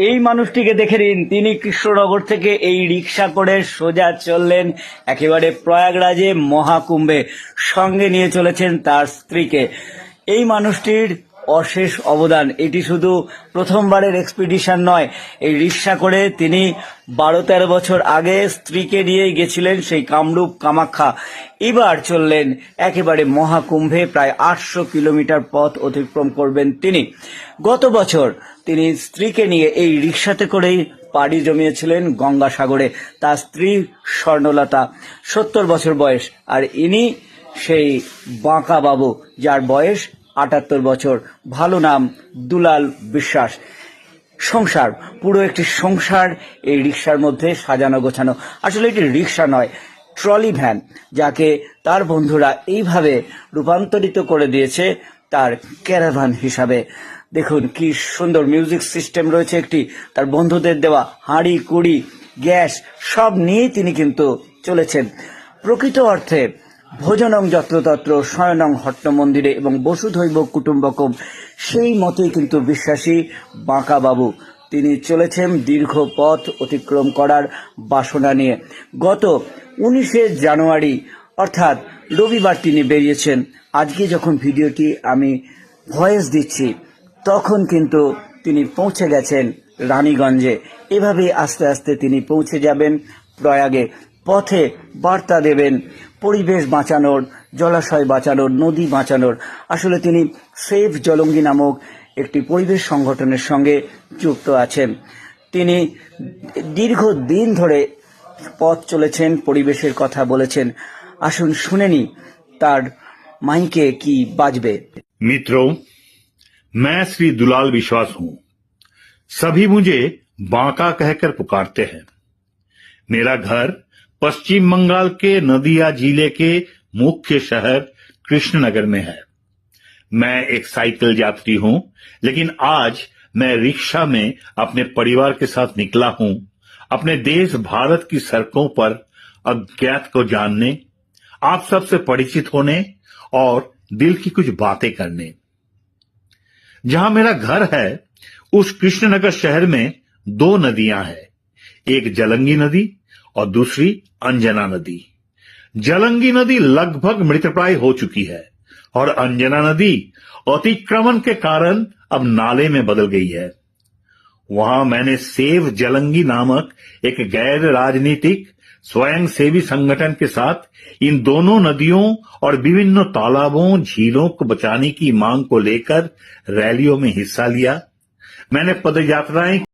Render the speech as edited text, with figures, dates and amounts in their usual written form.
এই মানুষটিকে দেখে নিন, তিনি কৃষ্ণনগর থেকে এই রিক্সা করে সোজা চললেন একেবারে প্রয়াগরাজে মহাকুম্ভে। সঙ্গে নিয়ে চলেছেন তার স্ত্রীকে। এই মানুষটির অশেষ অবদান। এটি শুধু প্রথমবারের এক্সপিডিশন নয়, এই রিক্সা করে তিনি 12-13 বছর আগে স্ত্রীকে নিয়ে গেছিলেন সেই কামরূপ কামাখ্যা। এবার চললেন একেবারে মহাকুম্ভে, প্রায় 800 কিলোমিটার পথ অতিক্রম করবেন তিনি। গত বছর তিনি স্ত্রীকে নিয়ে এই রিক্সাতে করেই পাড়ি জমিয়েছিলেন গঙ্গাসাগরে। তার স্ত্রী স্বর্ণলতা, 70 বছর বয়স, আর ইনি সেই বাঁকা বাবু, যার বয়স 78 বছর। ভালো নাম দুলাল বিশ্বাস। সংসার, পুরো একটি সংসার এই রিক্সার মধ্যে সাজানো গোছানো। আসলে এটি রিক্সা নয়, ট্রলি ভ্যান, যাকে তার বন্ধুরা এইভাবে রূপান্তরিত করে দিয়েছে তার ক্যারাভান হিসাবে। দেখুন কি সুন্দর মিউজিক সিস্টেম রয়েছে একটি। তার বন্ধুদের দেওয়া হাঁড়ি কুড়ি গ্যাস সব নিয়ে তিনি কিন্তু চলেছেন। প্রকৃত অর্থে ভোজনং যত্রতত্র শয়নং হট্ট মন্দিরে এবং বসুধৈব কুটুম্বকম, সেই মতোই কিন্তু বিশ্বাসী বাঁকা বাবু। তিনি চলেছেন দীর্ঘ পথ অতিক্রম করার বাসনা নিয়ে। গত 19শে জানুয়ারি অর্থাৎ রবিবার তিনি বেরিয়েছেন। আজকে যখন ভিডিওটি আমি ভয়েস দিচ্ছি তখন কিন্তু তিনি পৌঁছে গেছেন রানীগঞ্জে। এভাবে আস্তে আস্তে তিনি পৌঁছে যাবেন প্রয়াগে। পথে বার্তা দেবেন পরিবেশ বাঁচানোর, জলাশয় বাঁচানোর, নদী বাঁচানোর। আসলে তিনি সেভ জলঙ্গি নামক একটি পরিবেশ সংগঠনের সঙ্গে যুক্ত আছেন। তিনি দীর্ঘদিন ধরে পথ চলেছেন, পরিবেশের কথা বলেছেন। আসুন শুনে নি তার মাইকে কি বাজবে। मित्रों, मैं श्री दुलाल विश्वास हूं। सभी मुझे बांका कहकर पुकारते हैं। मेरा घर पश्चिम बंगाल के नदिया जिले के मुख्य शहर कृष्णनगर में है। मैं एक साइकिल यात्री हूं, लेकिन आज मैं रिक्शा में अपने परिवार के साथ निकला हूं अपने देश भारत की सड़कों पर अज्ञात को जानने, आप सबसे परिचित होने और दिल की कुछ बातें करने। जहां मेरा घर है उस कृष्णनगर शहर में 2 नदियां हैं, एक जलंगी नदी और दूसरी अंजना नदी। जलंगी नदी लगभग मृतप्राय हो चुकी है और अंजना नदी अतिक्रमण के कारण अब नाले में बदल गई है। वहां मैंने सेव जलंगी नामक एक गैर राजनीतिक स्वयं सेवी संगठन के साथ इन दोनों नदियों और विभिन्न तालाबों झीलों को बचाने की मांग को लेकर रैलियों में हिस्सा लिया। मैंने पदयात्राएं